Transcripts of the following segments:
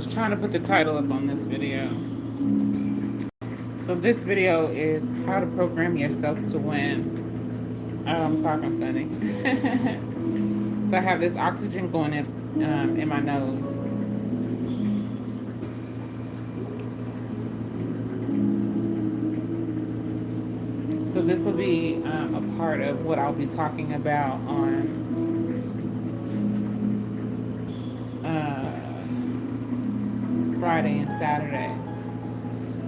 was trying to put the title up on this video. So this video is how to program yourself to win. Oh, I'm talking funny. So I have this oxygen going in my nose. So this will be a part of what I'll be talking about on Friday and Saturday.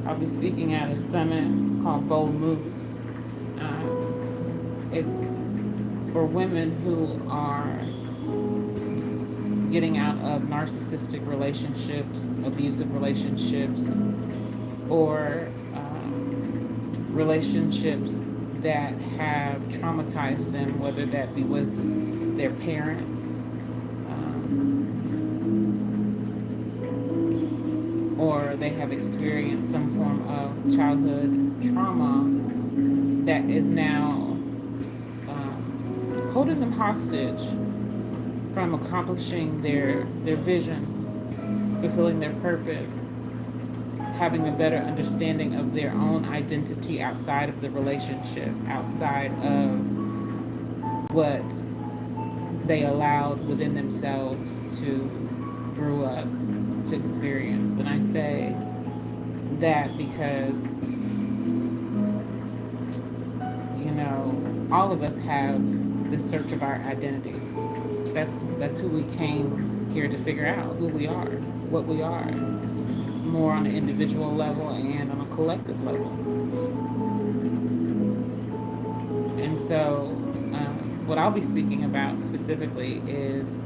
I'll be speaking at a summit called Bold Moves. It's for women who are getting out of narcissistic relationships, abusive relationships, or relationships that have traumatized them, whether that be with their parents, or they have experienced some form of childhood trauma that is now holding them hostage from accomplishing their visions, fulfilling their purpose, having a better understanding of their own identity outside of the relationship, outside of what they allowed within themselves to grow up to experience. And I say that because, all of us have the search of our identity. That's who we came here to figure out, who we are, what we are, more on an individual level and on a collective level. And so what I'll be speaking about specifically is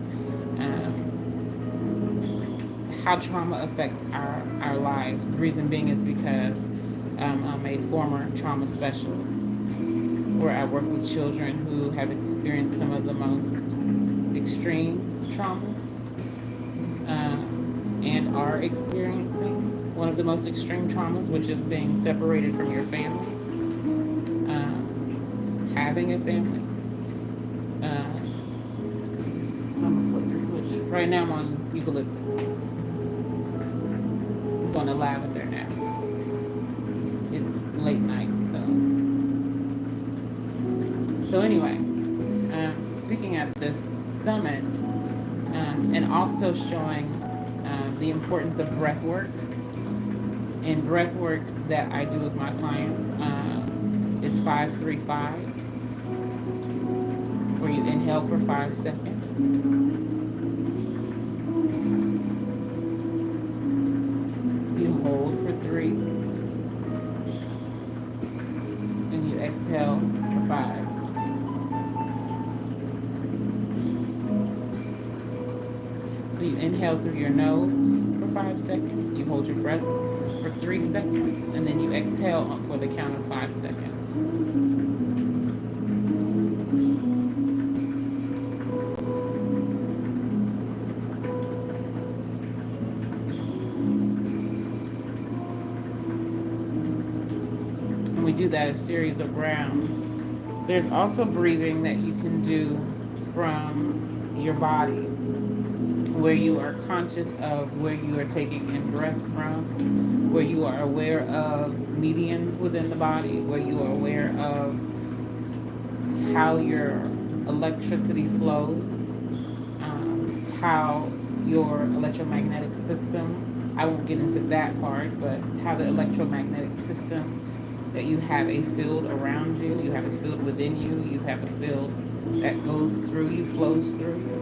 how trauma affects our lives. The reason being is because I'm a former trauma specialist where I work with children who have experienced some of the most extreme traumas and are experiencing one of the most extreme traumas, which is being separated from your family, having a family. I'm gonna flip the switch. Right now I'm on eucalyptus. I'm going to lavender now. It's late night, so anyway, speaking at this summit, and also showing the importance of breath work. And breath work that I do with my clients is 5-3-5, where you inhale for 5 seconds. You hold for 3, and you exhale for 5. So you inhale through your nose for 5 seconds, you hold your breath for 3 seconds, and then you exhale for the count of 5 seconds. And we do that a series of rounds. There's also breathing that you can do from your body, where you are conscious of where you are taking in breath from, where you are aware of medians within the body, where you are aware of how your electricity flows, how your electromagnetic system, I won't get into that part, but how the electromagnetic system, that you have a field around you, you have a field within you, you have a field that goes through you, flows through you.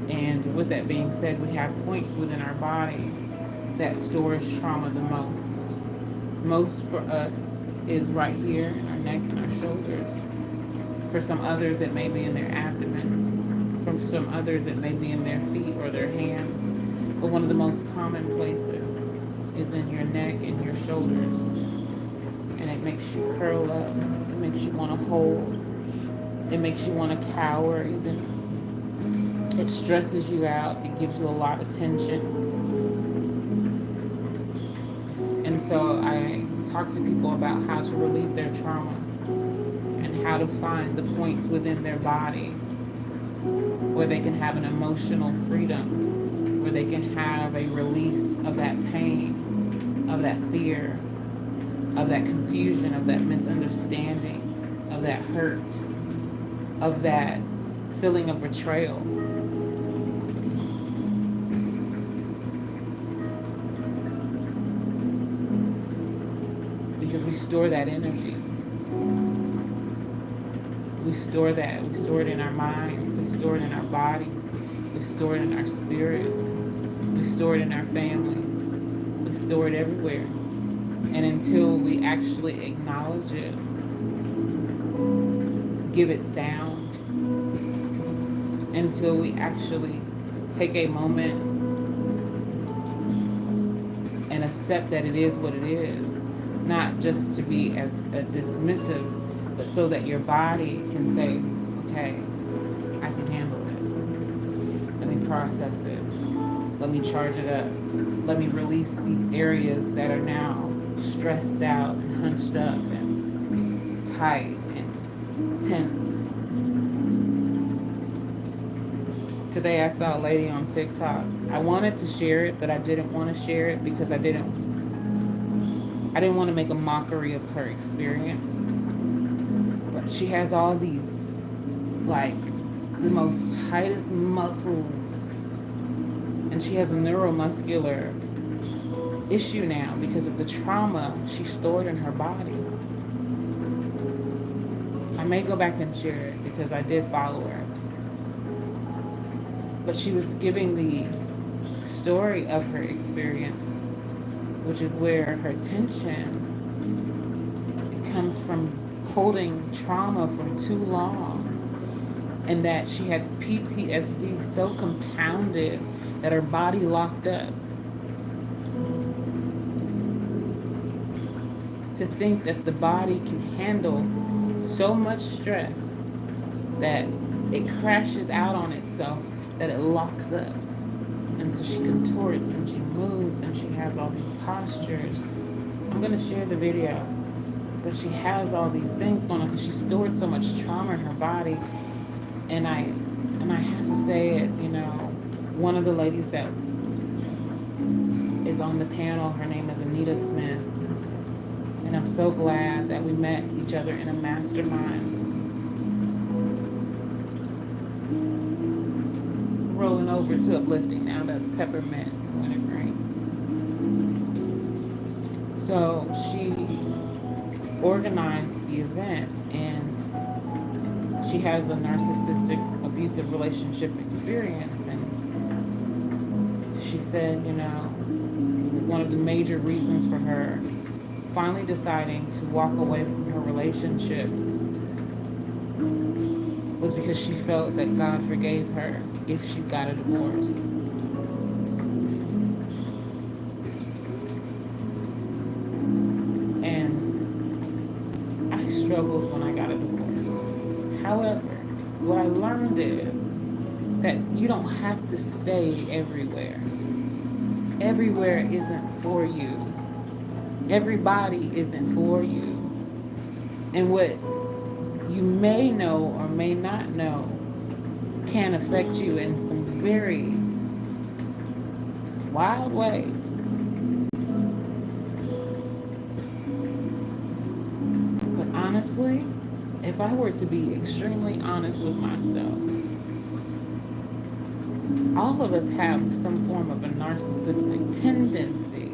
And with that being said, we have points within our body that stores trauma the most. Most for us is right here in our neck and our shoulders. For some others, it may be in their abdomen. For some others, it may be in their feet or their hands. But one of the most common places is in your neck and your shoulders. And it makes you curl up. It makes you want to hold. It makes you want to cower even. It stresses you out. It gives you a lot of tension. And so I talk to people about how to relieve their trauma and how to find the points within their body where they can have an emotional freedom where they can have a release of that pain, of that fear, of that confusion, of that misunderstanding, of that hurt, of that feeling of betrayal. Because we store that energy. We store that. We store it in our minds. We store it in our bodies. We store it in our spirit. We store it in our families. We store it everywhere. And until we actually acknowledge it, give it sound, until we actually take a moment and accept that it is what it is, not just to be as a dismissive, but so that your body can say, okay, I can handle it. Let me process it. Let me charge it up. Let me release these areas that are now stressed out and hunched up and tight and tense. Today I saw a lady on TikTok. I wanted to share it, but I didn't want to share it because I didn't want to make a mockery of her experience. But she has all these, like, the most tightest muscles, and she has a neuromuscular issue now because of the trauma she stored in her body. I may go back and share it because I did follow her. But she was giving the story of her experience, which is where her tension, it comes from holding trauma for too long, and that she had PTSD so compounded that her body locked up. To think that the body can handle so much stress that it crashes out on itself, that it locks up. And so she contorts and she moves and she has all these postures. I'm going to share the video. But she has all these things going on because she stored so much trauma in her body. And I have to say it, you know, one of the ladies that is on the panel, her name is Anita Smith. And I'm so glad that we met each other in a mastermind. Rolling over to uplifting now, that's peppermint wintergreen. So she organized the event, and she has a narcissistic abusive relationship experience, and she said, you know, one of the major reasons for her finally deciding to walk away from her relationship was because she felt that God forgave her if she got a divorce. And I struggled when I got a divorce. However, what I learned is that you don't have to stay everywhere. Everywhere isn't for you. Everybody isn't for you. And what you may know or may not know can affect you in some very wild ways. But honestly, if I were to be extremely honest with myself, all of us have some form of a narcissistic tendency,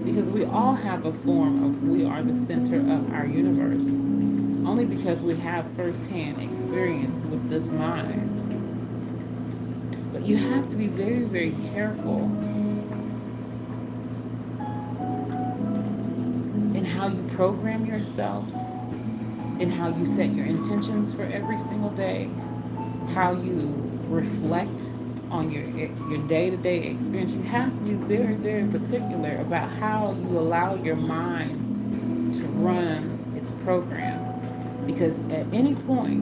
because we all have a form of we are the center of our universe, only because we have firsthand experience with this mind. But you have to be very, very careful in how you program yourself, in how you set your intentions for every single day, how you reflect on your day-to-day experience. You have to be very, very particular about how you allow your mind to run its program. Because at any point,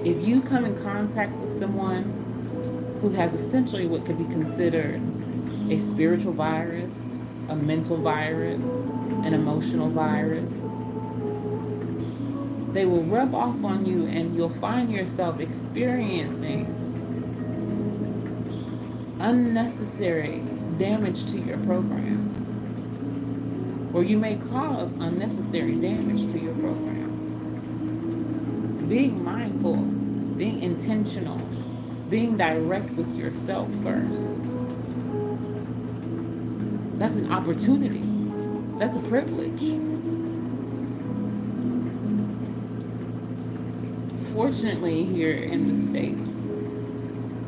if you come in contact with someone who has essentially what could be considered a spiritual virus, a mental virus, an emotional virus, they will rub off on you, and you'll find yourself experiencing unnecessary damage to your program, or you may cause unnecessary damage to your program. Being mindful, being intentional, being direct with yourself first. That's an opportunity. That's a privilege. Fortunately, here in the States,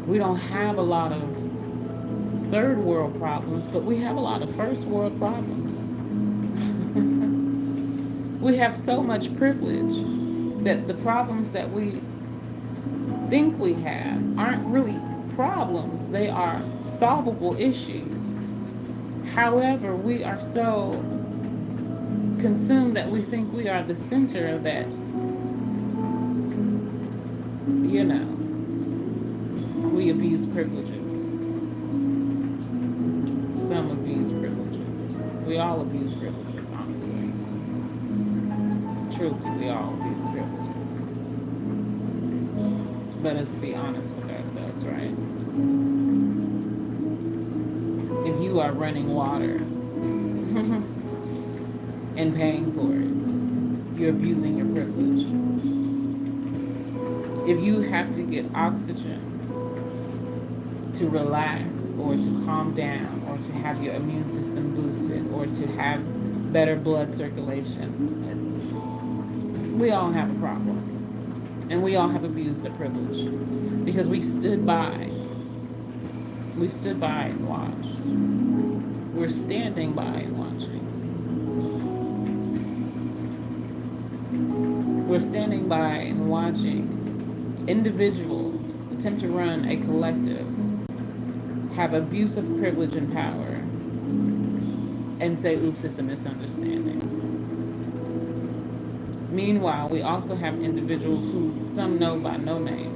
we don't have a lot of third world problems, but we have a lot of first world problems. We have so much privilege that the problems that we think we have aren't really problems, they are solvable issues. However, we are so consumed that we think we are the center of that, we abuse privileges. Some abuse privileges. We all abuse privileges, honestly. Truly, we all abuse privileges. Let us be honest with ourselves, right? If you are running water and paying for it, you're abusing your privilege. If you have to get oxygen to relax or to calm down or to have your immune system boosted or to have better blood circulation, we all have a problem. And we all have abused the privilege because we stood by. We stood by and watched. We're standing by and watching. We're standing by and watching individuals attempt to run a collective, have abuse of privilege and power, and say, oops, it's a misunderstanding. Meanwhile, we also have individuals who some know by no name,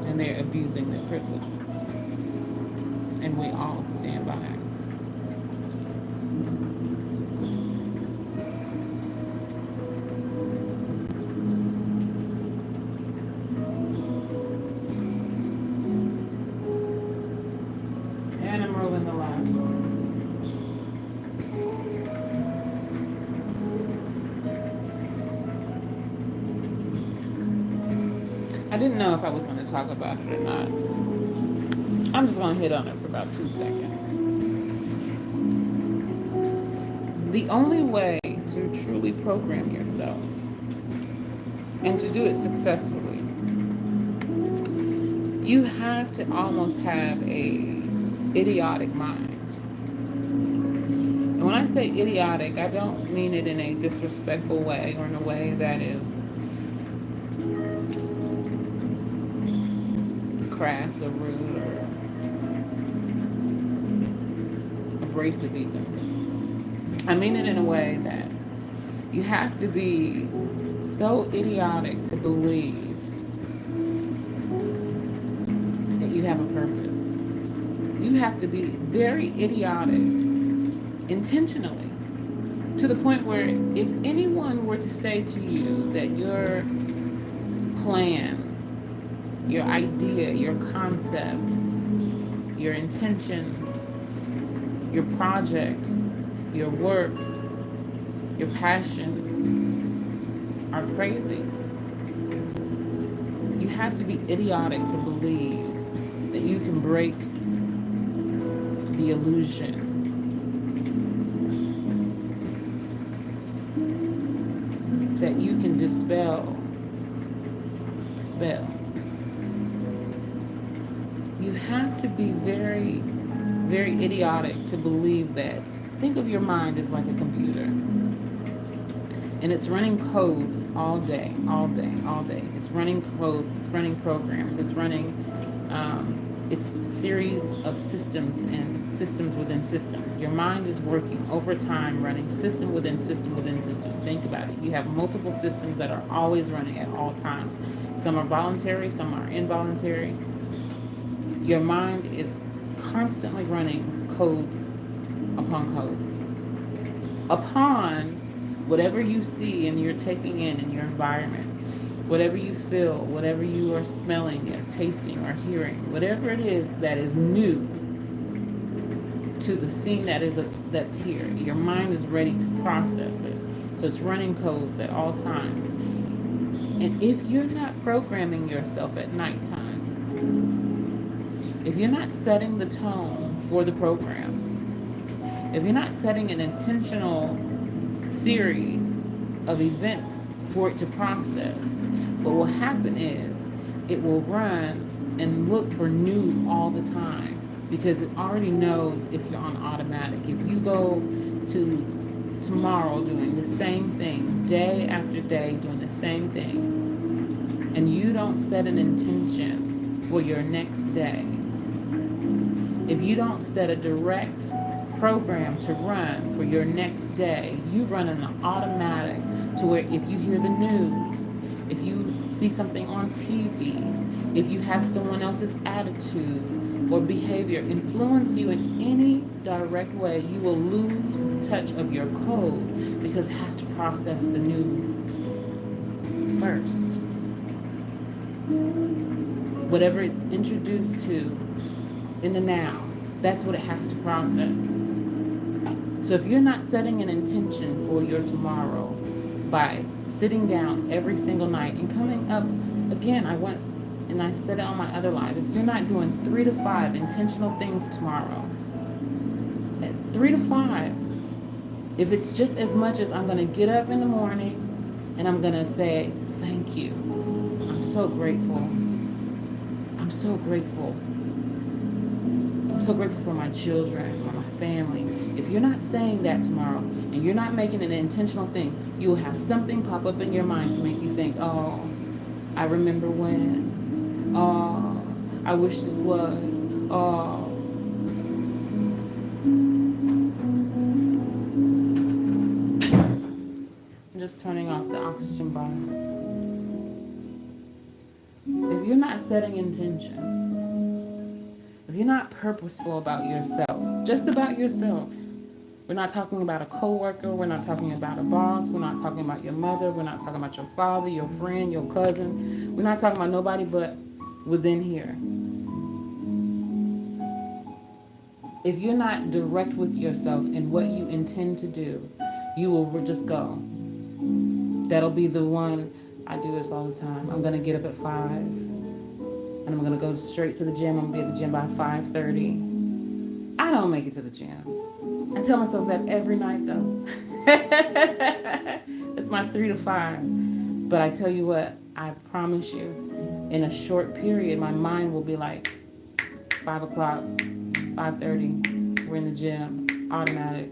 and they're abusing their privileges. And we all stand by. And I'm rolling the last one. I didn't know if I was going to talk about it or not. I'm just going to hit on it for about 2 seconds. The only way to truly program yourself and to do it successfully, you have to almost have a idiotic mind. And when I say idiotic, I don't mean it in a disrespectful way or in a way that is crass or rude or abrasive even. I mean it in a way that you have to be so idiotic to believe that you have a purpose. You have to be very idiotic intentionally to the point where if anyone were to say to you that your plan, your idea, your concept, your intentions, your project, your work, your passions are crazy, you have to be idiotic to believe that you can break the illusion. That you can dispel spell. You have to be very, very idiotic to believe that. Think of your mind as like a computer. And it's running codes all day, all day, all day. It's running codes, it's running programs, it's running, it's a series of systems and systems within systems. Your mind is working over time, running system within system within system. Think about it. You have multiple systems that are always running at all times. Some are voluntary, some are involuntary. Your mind is constantly running codes upon codes. Upon whatever you see and you're taking in your environment. Whatever you feel, whatever you are smelling or tasting or hearing, whatever it is that is new to the scene that's here, your mind is ready to process it. So it's running codes at all times. And if you're not programming yourself at nighttime, if you're not setting the tone for the program, if you're not setting an intentional series of events for it to process, what will happen is it will run and look for new all the time because it already knows if you're on automatic. If you go to tomorrow doing the same thing, day after day doing the same thing, and you don't set an intention for your next day, if you don't set a direct program to run for your next day, you run in an automatic to where if you hear the news, if you see something on TV, if you have someone else's attitude or behavior influence you in any direct way, you will lose touch of your code because it has to process the new first. Whatever it's introduced to in the now, that's what it has to process. So if you're not setting an intention for your tomorrow by sitting down every single night and coming up, again, I went and I said it on my other live, if you're not doing 3 to 5 intentional things tomorrow, at 3 to 5, if it's just as much as I'm going to get up in the morning and I'm going to say, thank you, I'm so grateful, I'm so grateful. I'm so grateful for my children, for my family. If you're not saying that tomorrow and you're not making it an intentional thing, you will have something pop up in your mind to make you think, oh, I remember when. Oh, I wish this was. Oh. I'm just turning off the oxygen bottle. If you're not setting intention, if you're not purposeful about yourself, just about yourself, we're not talking about a coworker, we're not talking about a boss, we're not talking about your mother, we're not talking about your father, your friend, your cousin, we're not talking about nobody but within here. If you're not direct with yourself in what you intend to do, you will just go. That'll be the one, I do this all the time. I'm gonna get up at 5. And I'm going to go straight to the gym. I'm going to be at the gym by 5:30. I don't make it to the gym. I tell myself that every night, though. It's my 3 to 5. But I tell you what, I promise you, in a short period, my mind will be like, 5 o'clock, 5:30, we're in the gym, automatic,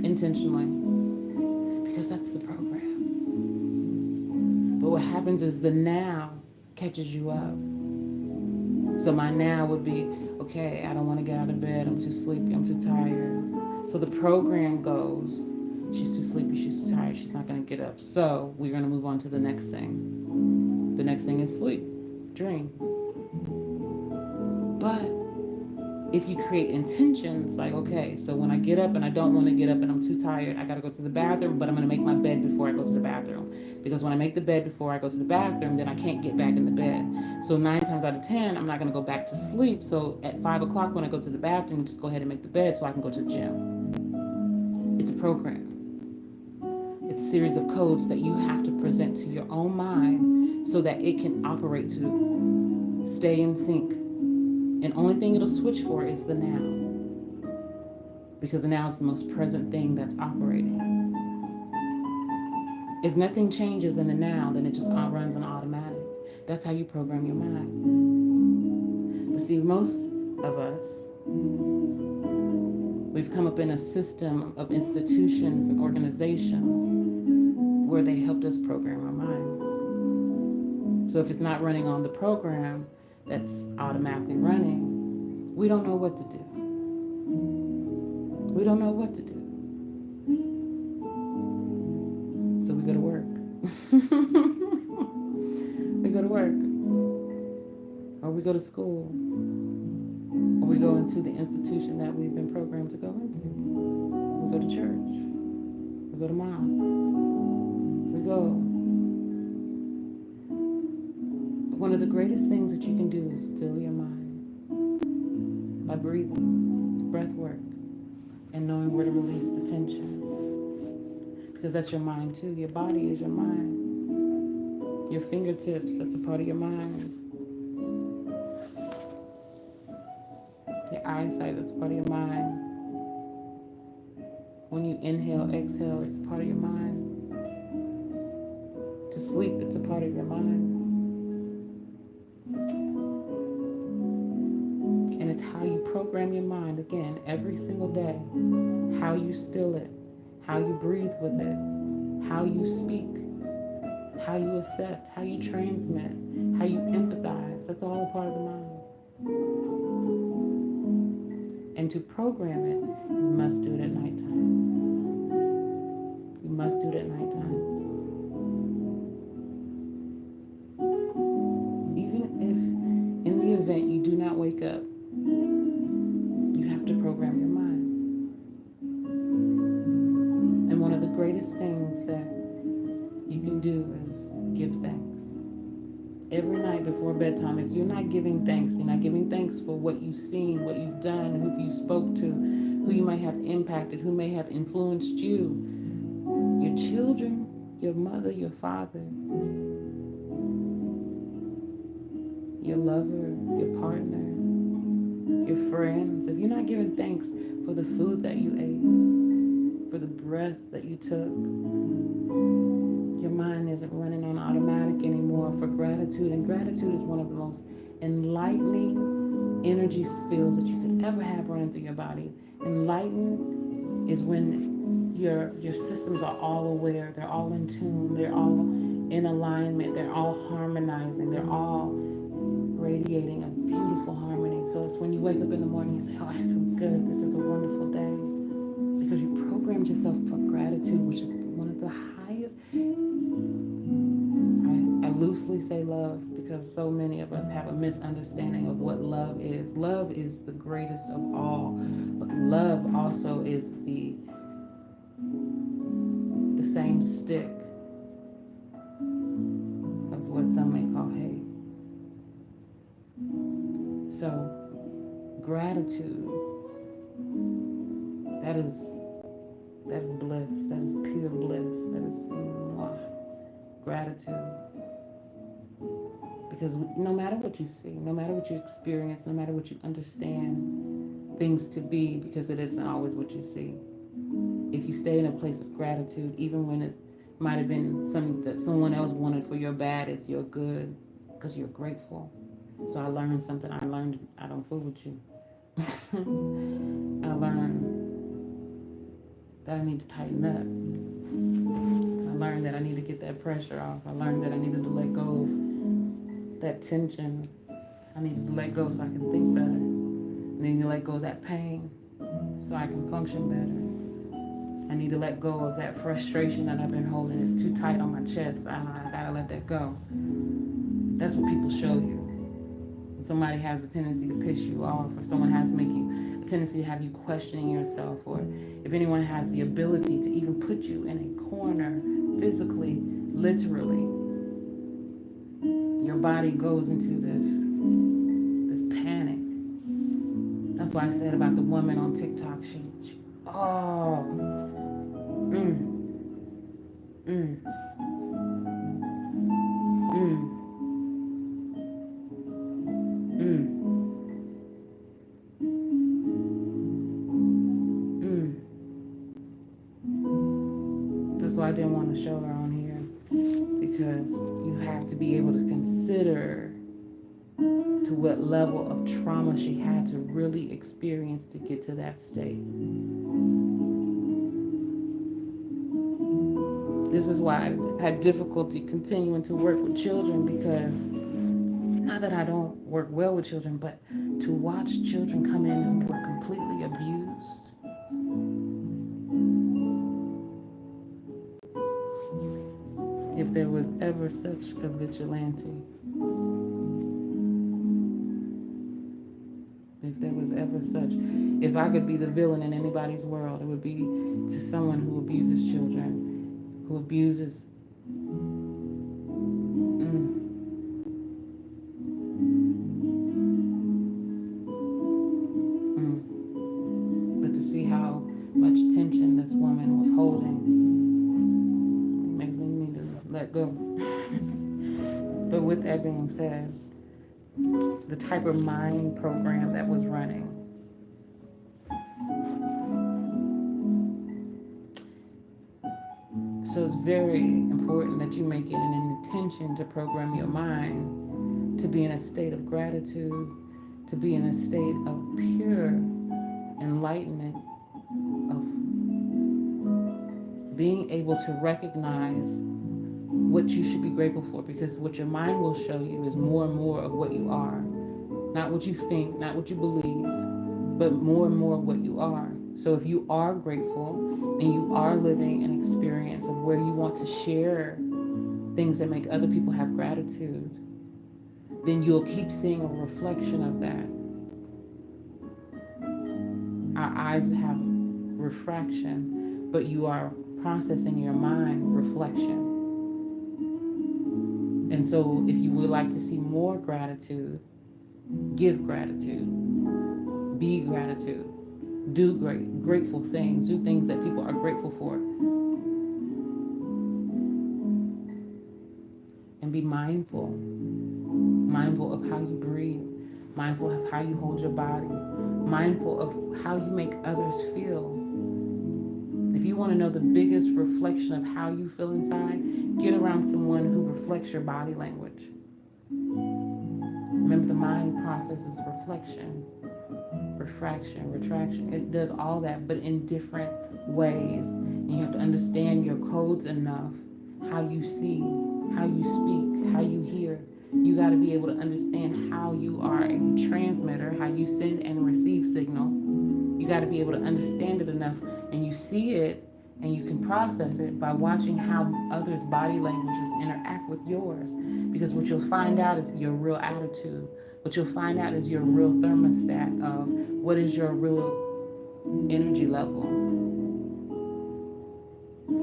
intentionally. Because that's the program. But what happens is the now catches you up. So my now would be, okay, I don't want to get out of bed. I'm too sleepy. I'm too tired. So the program goes, she's too sleepy. She's too tired. She's not going to get up. So we're going to move on to the next thing. The next thing is sleep, dream. But if you create intentions, like, okay, so when I get up and I don't want to get up and I'm too tired, I got to go to the bathroom, but I'm going to make my bed before I go to the bathroom. Because when I make the bed before I go to the bathroom, then I can't get back in the bed. So 9 times out of 10, I'm not going to go back to sleep. So at 5 o'clock when I go to the bathroom, just go ahead and make the bed so I can go to the gym. It's a program. It's a series of codes that you have to present to your own mind so that it can operate to stay in sync. And only thing it'll switch for is the now. Because the now is the most present thing that's operating. If nothing changes in the now, then it just runs on automatic. That's how you program your mind. But see, most of us, we've come up in a system of institutions and organizations where they helped us program our mind. So if it's not running on the program that's automatically running, we don't know what to do. We don't know what to do. So we go to work. We go to work. Or we go to school. Or we go into the institution that we've been programmed to go into. We go to church. We go to mosque. We go. One of the greatest things that you can do is still your mind by breathing, breath work, and knowing where to release the tension. Because that's your mind too. Your body is your mind. Your fingertips, that's a part of your mind. Your eyesight, that's part of your mind. When you inhale, exhale, it's a part of your mind. To sleep, it's a part of your mind. And it's how you program your mind, again, every single day. How you still it, how you breathe with it, how you speak, how you accept, how you transmit, how you empathize. That's all a part of the mind. And to program it, you must do it at nighttime. You must do it at nighttime. Even if in the event you do not wake up, you have to program your mind. And one of the greatest things that you can do is give thanks. Every night before bedtime, if you're not giving thanks, you're not giving thanks for what you've seen, what you've done, who you spoke to, who you might have impacted, who may have influenced you, your children, your mother, your father, your lover, your partner, your friends. If you're not giving thanks for the food that you ate, for the breath that you took, your mind isn't running on automatic anymore for gratitude. And gratitude is one of the most enlightening energy fields that you could ever have running through your body. Enlightened is when your systems are all aware, they're all in tune, they're all in alignment, they're all harmonizing, they're all radiating a beautiful harmony. So it's when you wake up in the morning, you say, oh, I feel good, this is a wonderful day. Because you programmed yourself for gratitude, which is one of the highest. I loosely say love because so many of us have a misunderstanding of what love is. Love is the greatest of all, but love also is the same stick of what some may call hate. So gratitude, that is bliss, that is pure bliss, that is gratitude. Because no matter what you see, no matter what you experience, no matter what you understand things to be, because it isn't always what you see. If you stay in a place of gratitude, even when it might have been something that someone else wanted for your bad, it's your good, because you're grateful. So I learned something. I don't fool with you. I learned that I need to tighten up. I learned that I need to get that pressure off. I learned that I needed to let go of that tension. I needed to let go so I can think better. I need to let go of that pain so I can function better. I need to let go of that frustration that I've been holding. It's too tight on my chest. I gotta let that go. That's what people show you. Somebody has a tendency to piss you off, or someone has a tendency to have you questioning yourself, or if anyone has the ability to even put you in a corner physically, literally, your body goes into this panic. That's why I said about the woman on TikTok. She That's why I didn't want to show her on here, because you have to be able to consider to what level of trauma she had to really experience to get to that state. This is why I had difficulty continuing to work with children, because not that I don't work well with children, but to watch children come in who were completely abused. If there was ever such a vigilante, if there was ever such, if I could be the villain in anybody's world, it would be to someone who abuses children, who abuses let go. But with that being said, the type of mind program that was running, so it's very important that you make it an intention to program your mind to be in a state of gratitude, to be in a state of pure enlightenment, of being able to recognize what you should be grateful for, because what your mind will show you is more and more of what you are. Not what you think, not what you believe, but more and more of what you are. So if you are grateful and you are living an experience of where you want to share things that make other people have gratitude, then you'll keep seeing a reflection of that. Our eyes have refraction, but you are processing your mind reflection. And so if you would like to see more gratitude, give gratitude, be gratitude, do grateful things, do things that people are grateful for. And be mindful of how you breathe, mindful of how you hold your body, mindful of how you make others feel. If you want to know the biggest reflection of how you feel inside, get around someone who reflects your body language. Remember, the mind processes reflection, refraction, retraction. It does all that, but in different ways. And you have to understand your codes enough, how you see, how you speak, how you hear. You got to be able to understand how you are a transmitter, how you send and receive signal. You got to be able to understand it enough, and you see it and you can process it by watching how others' body languages interact with yours. Because what you'll find out is your real attitude. What you'll find out is your real thermostat of what is your real energy level.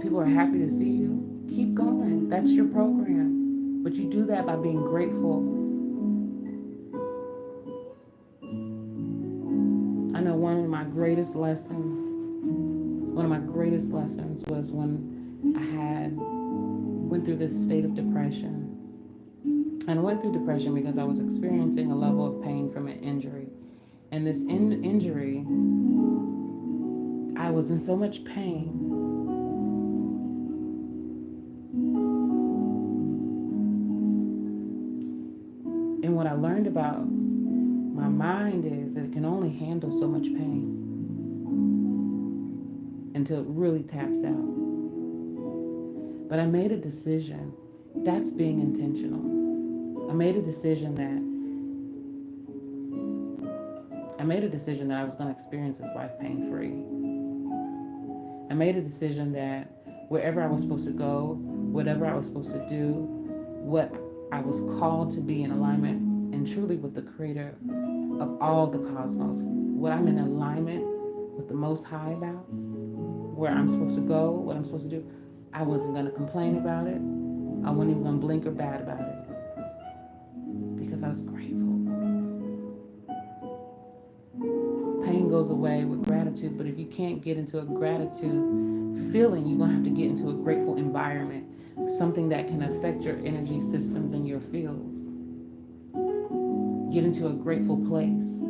People are happy to see you. Keep going. That's your program. But you do that by being grateful. I know one of my greatest lessons was when I went through this state of depression. And I went through depression because I was experiencing a level of pain from an injury. And this injury, I was in so much pain. And what I learned about my mind is that it can only handle so much pain until it really taps out. But I made a decision. That's being intentional. I made a decision that I was going to experience this life pain-free. I made a decision that wherever I was supposed to go, whatever I was supposed to do, what I was called to be in alignment and truly with the creator of all the cosmos, what I'm in alignment with the Most High about, where I'm supposed to go, what I'm supposed to do, I wasn't going to complain about it. I wasn't even going to blink or bat about it. Because I was grateful. Pain goes away with gratitude, but if you can't get into a gratitude feeling, you're going to have to get into a grateful environment, something that can affect your energy systems and your fields. Get into a grateful place.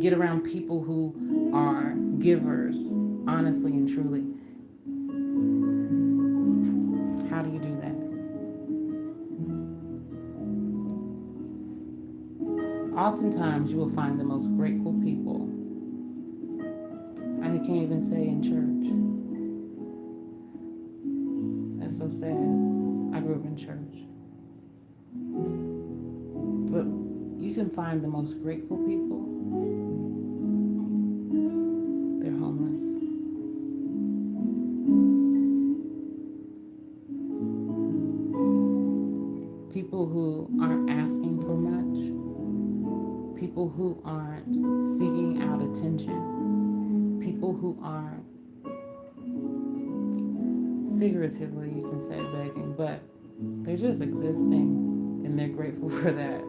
Get around people who are givers, honestly and truly. How do you do that? Oftentimes, you will find the most grateful people. I can't even say in church. That's so sad. I grew up in church. But you can find the most grateful people. They're homeless. People who aren't asking for much. People who aren't seeking out attention. People who aren't, figuratively you can say begging, but they're just existing and they're grateful for that.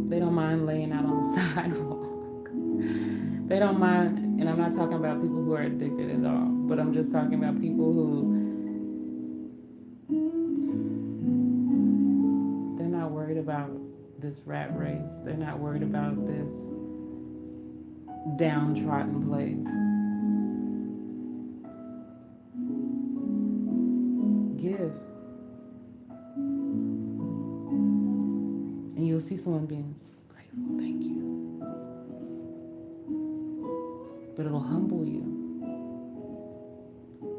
They don't mind laying out on the sidewalk. They don't mind, and I'm not talking about people who are addicted at all, but I'm just talking about people who about this rat race. They're not worried about this downtrodden place. Give. And you'll see someone being so grateful. Thank you. But it'll humble you.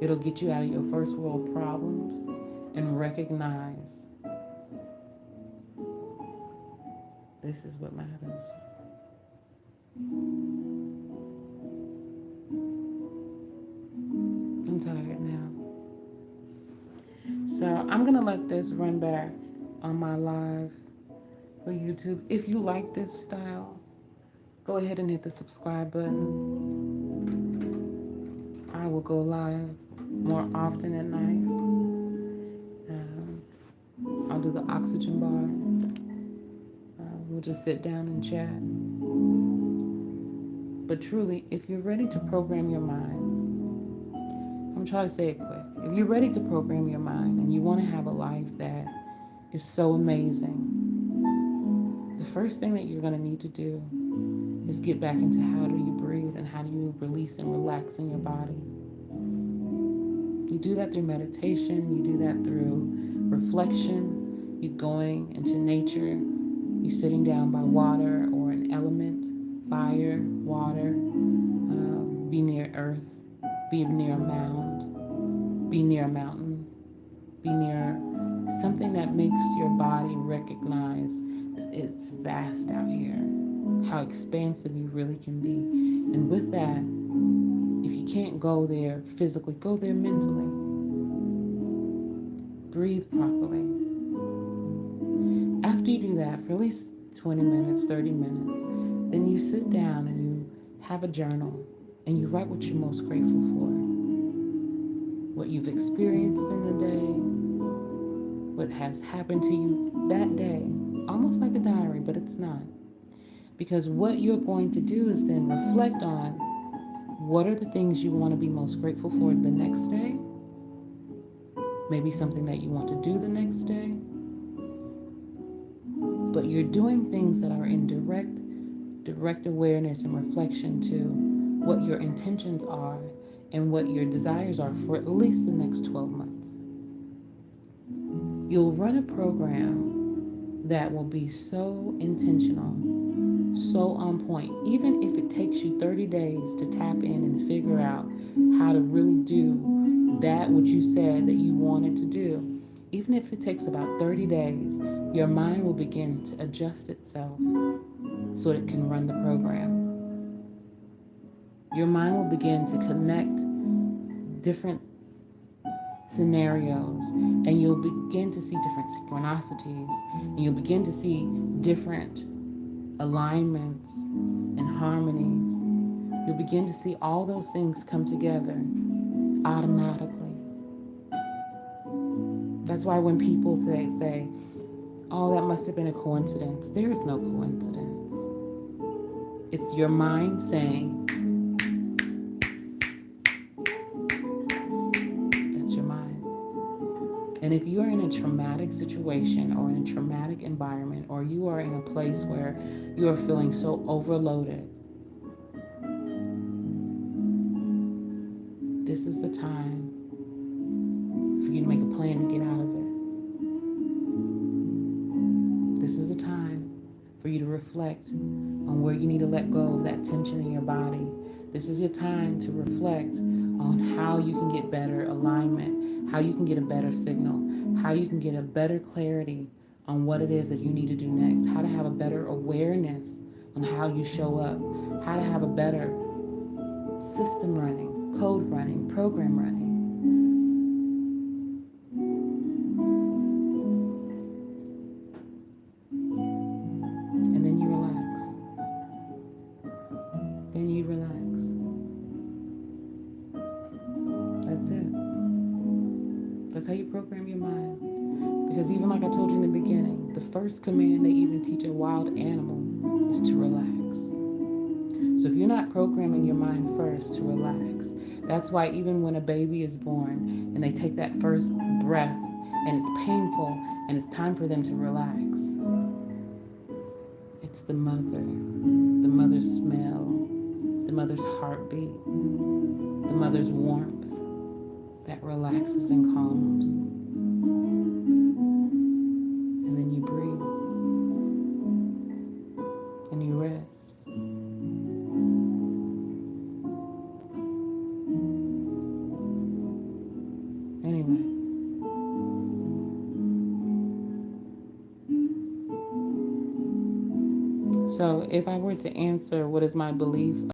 It'll get you out of your first world problems and recognize this is what matters. I'm tired now. So I'm going to let this run back on my lives for YouTube. If you like this style, go ahead and hit the subscribe button. I will go live more often at night. I'll do the oxygen bar. We'll just sit down and chat. But truly, if you're ready to program your mind, I'm going to try to say it quick. If you're ready to program your mind and you want to have a life that is so amazing, the first thing that you're going to need to do is get back into how do you breathe and how do you release and relax in your body. You do that through meditation, you do that through reflection, you going into nature, you sitting down by water or an element, fire, water, be near earth, be near a mound, be near a mountain, be near something that makes your body recognize that it's vast out here, how expansive you really can be. And with that, if you can't go there physically, go there mentally. Breathe properly. After you do that for at least 20 minutes, 30 minutes, then you sit down and you have a journal and you write what you're most grateful for. What you've experienced in the day, what has happened to you that day, almost like a diary, but it's not. Because what you're going to do is then reflect on what are the things you want to be most grateful for the next day, maybe something that you want to do the next day, but you're doing things that are in direct awareness and reflection to what your intentions are and what your desires are for at least the next 12 months. You'll run a program that will be so intentional, so on point, even if it takes you 30 days to tap in and figure out how to really do that which you said that you wanted to do. Even if it takes about 30 days, your mind will begin to adjust itself so it can run the program. Your mind will begin to connect different scenarios, and you'll begin to see different synchronicities, and you'll begin to see different alignments and harmonies. You'll begin to see all those things come together automatically. That's why when people say, oh, that must have been a coincidence, there is no coincidence. It's your mind saying, that's your mind. And if you are in a traumatic situation or in a traumatic environment, or you are in a place where you are feeling so overloaded, this is the time for you to make a plan to get out of it. This is the time for you to reflect on where you need to let go of that tension in your body. This is your time to reflect on how you can get better alignment, how you can get a better signal, how you can get a better clarity on what it is that you need to do next, how to have a better awareness on how you show up, how to have a better system running, code running, program running. And then you relax. Then you relax. That's it. That's how you program your mind. Because even like I told you in the beginning, the first command they even teach a wild animal is to relax. So if you're not programming your mind first to relax, that's why even when a baby is born and they take that first breath and it's painful and it's time for them to relax, It's the mother's smell, the mother's heartbeat, the mother's warmth that relaxes and calms. And then you breathe and you rest. Anyway, so if I were to answer what is my belief